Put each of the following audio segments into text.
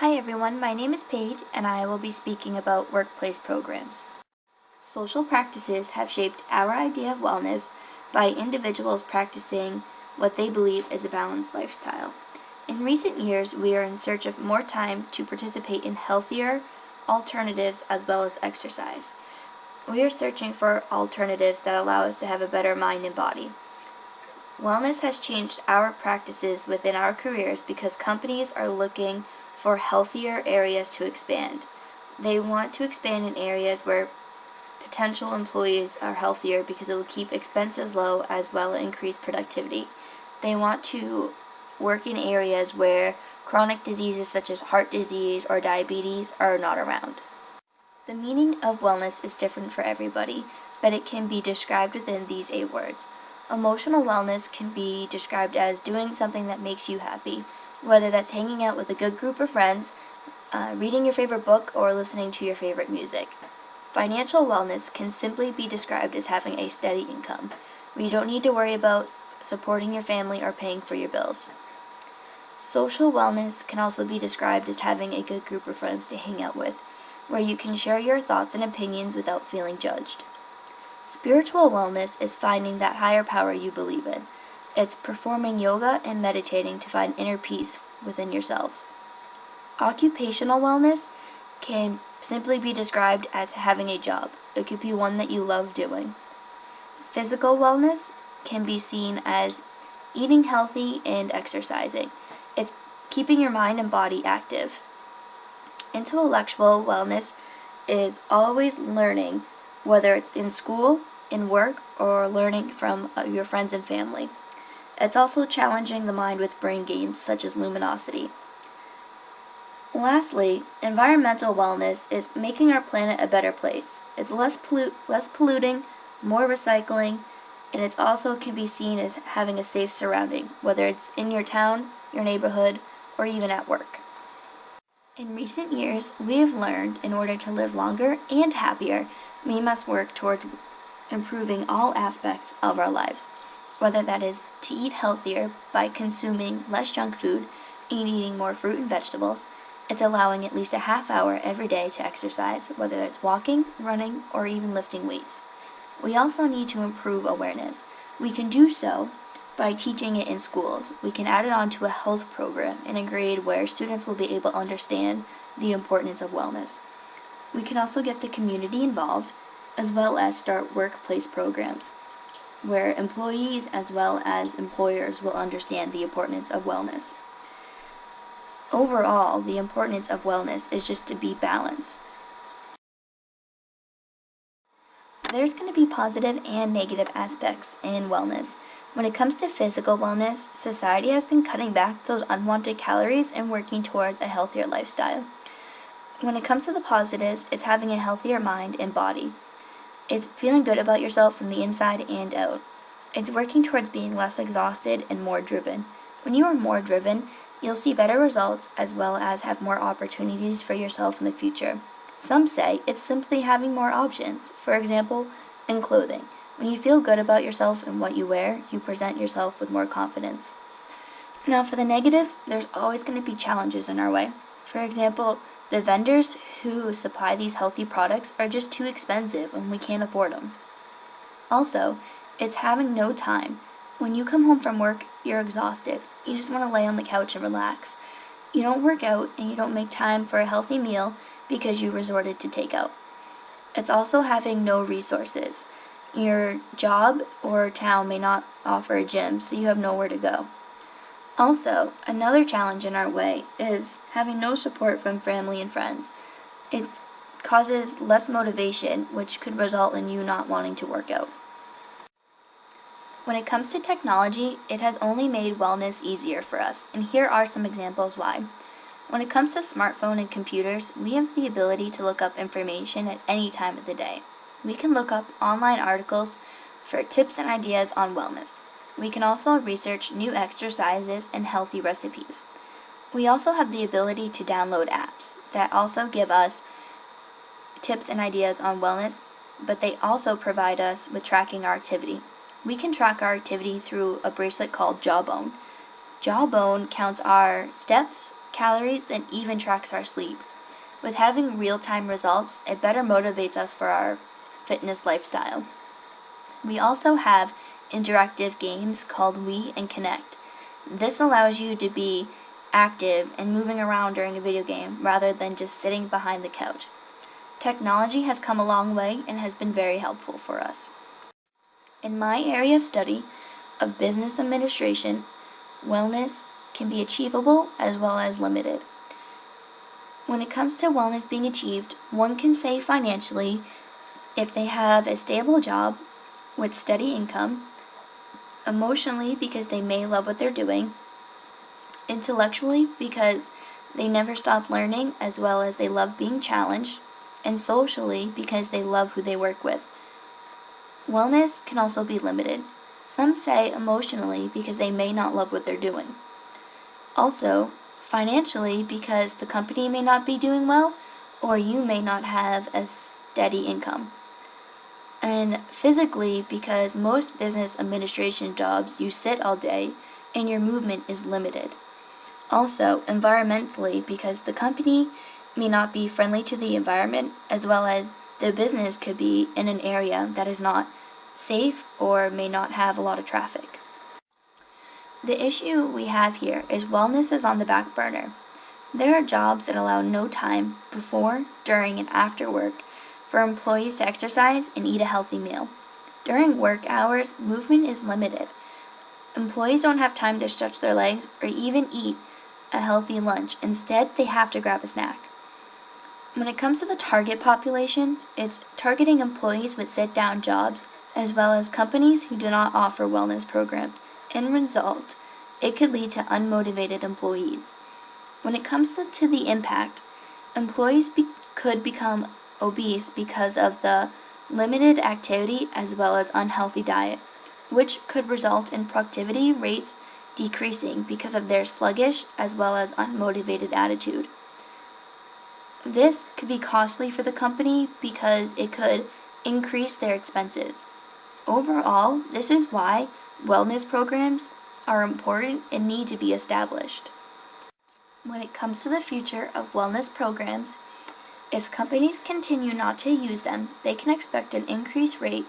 Hi everyone, my name is Paige and I will be speaking about workplace programs. Social practices have shaped our idea of wellness by individuals practicing what they believe is a balanced lifestyle. In recent years, we are in search of more time to participate in healthier alternatives as well as exercise. We are searching for alternatives that allow us to have a better mind and body. Wellness has changed our practices within our careers because companies are looking for healthier areas to expand. They want to expand in areas where potential employees are healthier because it will keep expenses low as well as increase productivity. They want to work in areas where chronic diseases such as heart disease or diabetes are not around. The meaning of wellness is different for everybody, but it can be described within these 8 words. Emotional wellness can be described as doing something that makes you happy, whether that's hanging out with a good group of friends, reading your favorite book, or listening to your favorite music. Financial wellness can simply be described as having a steady income, where you don't need to worry about supporting your family or paying for your bills. Social wellness can also be described as having a good group of friends to hang out with, where you can share your thoughts and opinions without feeling judged. Spiritual wellness is finding that higher power you believe in. It's performing yoga and meditating to find inner peace within yourself. Occupational wellness can simply be described as having a job. It could be one that you love doing. Physical wellness can be seen as eating healthy and exercising. It's keeping your mind and body active. Intellectual wellness is always learning, whether it's in school, in work, or learning from your friends and family. It's also challenging the mind with brain games such as Luminosity. Lastly, environmental wellness is making our planet a better place. It's less polluting, more recycling, and it also can be seen as having a safe surrounding, whether it's in your town, your neighborhood, or even at work. In recent years, we have learned in order to live longer and happier, we must work towards improving all aspects of our lives, whether that is to eat healthier by consuming less junk food and eating more fruit and vegetables. It's allowing at least a half hour every day to exercise, whether it's walking, running, or even lifting weights. We also need to improve awareness. We can do so by teaching it in schools. We can add it onto a health program in a grade where students will be able to understand the importance of wellness. We can also get the community involved, as well as start workplace programs, where employees as well as employers will understand the importance of wellness. Overall, the importance of wellness is just to be balanced. There's going to be positive and negative aspects in wellness. When it comes to physical wellness, society has been cutting back those unwanted calories and working towards a healthier lifestyle. When it comes to the positives, it's having a healthier mind and body. It's feeling good about yourself from the inside and out. It's working towards being less exhausted and more driven. When you are more driven, you'll see better results as well as have more opportunities for yourself in the future. Some say it's simply having more options. For example, in clothing. When you feel good about yourself and what you wear, you present yourself with more confidence. Now for the negatives, there's always going to be challenges in our way. For example, the vendors who supply these healthy products are just too expensive and we can't afford them. Also, it's having no time. When you come home from work, you're exhausted. You just want to lay on the couch and relax. You don't work out and you don't make time for a healthy meal because you resorted to takeout. It's also having no resources. Your job or town may not offer a gym, so you have nowhere to go. Also, another challenge in our way is having no support from family and friends. It causes less motivation, which could result in you not wanting to work out. When it comes to technology, it has only made wellness easier for us, and here are some examples why. When it comes to smartphone and computers, we have the ability to look up information at any time of the day. We can look up online articles for tips and ideas on wellness. We can also research new exercises and healthy recipes. We also have the ability to download apps that also give us tips and ideas on wellness, but they also provide us with tracking our activity. We can track our activity through a bracelet called Jawbone. Jawbone counts our steps, calories, and even tracks our sleep. With having real-time results, it better motivates us for our fitness lifestyle. We also have interactive games called Wii and Kinect. This allows you to be active and moving around during a video game rather than just sitting behind the couch. Technology has come a long way and has been very helpful for us. In my area of study of business administration, wellness can be achievable as well as limited. When it comes to wellness being achieved, one can say financially if they have a stable job with steady income, emotionally because they may love what they're doing, intellectually because they never stop learning as well as they love being challenged, and socially because they love who they work with. Wellness can also be limited. Some say emotionally because they may not love what they're doing. Also, financially because the company may not be doing well or you may not have a steady income. And physically because most business administration jobs you sit all day and your movement is limited. Also, environmentally because the company may not be friendly to the environment as well as the business could be in an area that is not safe or may not have a lot of traffic. The issue we have here is wellness is on the back burner. There are jobs that allow no time before, during, and after work for employees to exercise and eat a healthy meal. During work hours, movement is limited. Employees don't have time to stretch their legs or even eat a healthy lunch. Instead, they have to grab a snack. When it comes to the target population, it's targeting employees with sit-down jobs as well as companies who do not offer wellness programs. In result, it could lead to unmotivated employees. When it comes to the impact, employees could become obese because of the limited activity as well as unhealthy diet, which could result in productivity rates decreasing because of their sluggish as well as unmotivated attitude. This could be costly for the company because it could increase their expenses. Overall, this is why wellness programs are important and need to be established. When it comes to the future of wellness programs, if companies continue not to use them, they can expect an increased rate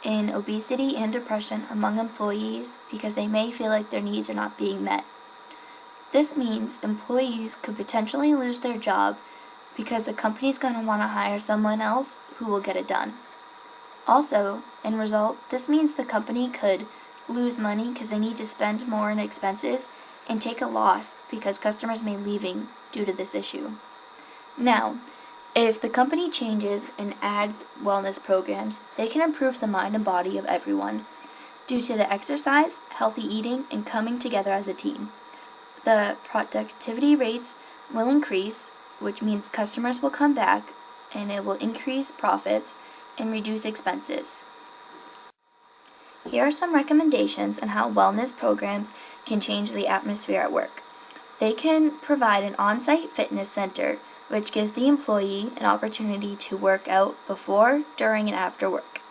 in obesity and depression among employees because they may feel like their needs are not being met. This means employees could potentially lose their job because the company's going to want to hire someone else who will get it done. Also, in result, this means the company could lose money because they need to spend more in expenses and take a loss because customers may be leaving due to this issue. Now, if the company changes and adds wellness programs, they can improve the mind and body of everyone due to the exercise, healthy eating, and coming together as a team. The productivity rates will increase, which means customers will come back and it will increase profits and reduce expenses. Here are some recommendations on how wellness programs can change the atmosphere at work. They can provide an on-site fitness center, which gives the employee an opportunity to work out before, during, and after work.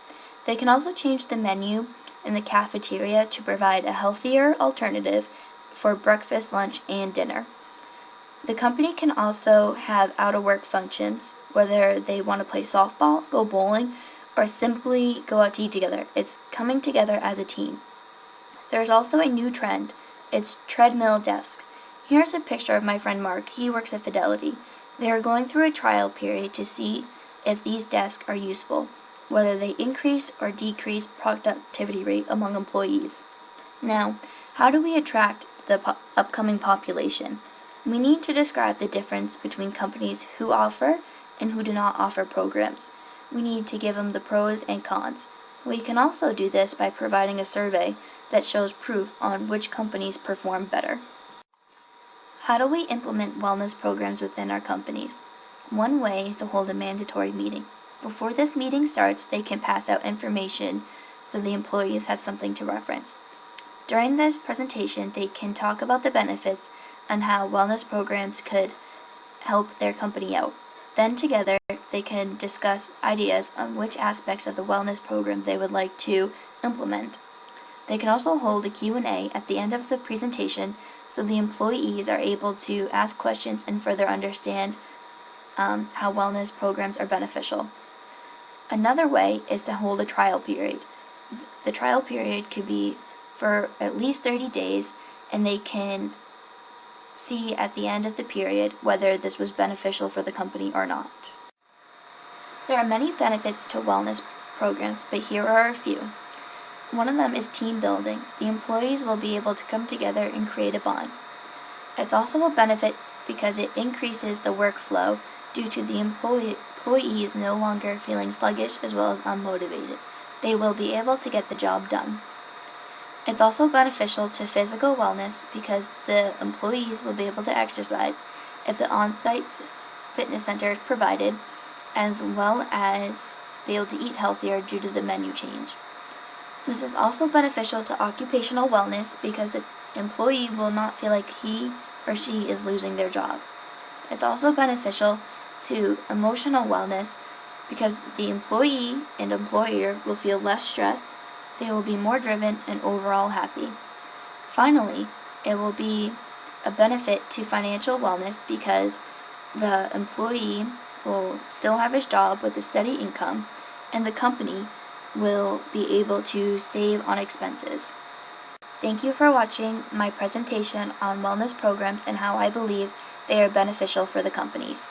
They can also change the menu in the cafeteria to provide a healthier alternative for breakfast, lunch, and dinner. The company can also have out-of-work functions, whether they want to play softball, go bowling, or simply go out to eat together. It's coming together as a team. There's also a new trend. It's treadmill desk. Here's a picture of my friend Mark. He works at Fidelity. They are going through a trial period to see if these desks are useful, whether they increase or decrease productivity rate among employees. Now, how do we attract the upcoming population? We need to describe the difference between companies who offer and who do not offer programs. We need to give them the pros and cons. We can also do this by providing a survey that shows proof on which companies perform better. How do we implement wellness programs within our companies? One way is to hold a mandatory meeting. Before this meeting starts, they can pass out information so the employees have something to reference. During this presentation, they can talk about the benefits and how wellness programs could help their company out. Then together, they can discuss ideas on which aspects of the wellness program they would like to implement. They can also hold a Q&A at the end of the presentation so the employees are able to ask questions and further understand how wellness programs are beneficial. Another way is to hold a trial period. The trial period could be for at least 30 days, and they can see at the end of the period whether this was beneficial for the company or not. There are many benefits to wellness programs, but here are a few. One of them is team building. The employees will be able to come together and create a bond. It's also a benefit because it increases the workflow due to the employees no longer feeling sluggish as well as unmotivated. They will be able to get the job done. It's also beneficial to physical wellness because the employees will be able to exercise if the on-site fitness center is provided, as well as be able to eat healthier due to the menu change. This is also beneficial to occupational wellness because the employee will not feel like he or she is losing their job. It's also beneficial to emotional wellness because the employee and employer will feel less stress, they will be more driven and overall happy. Finally, it will be a benefit to financial wellness because the employee will still have his job with a steady income, and the company will be able to save on expenses. Thank you for watching my presentation on wellness programs and how I believe they are beneficial for the companies.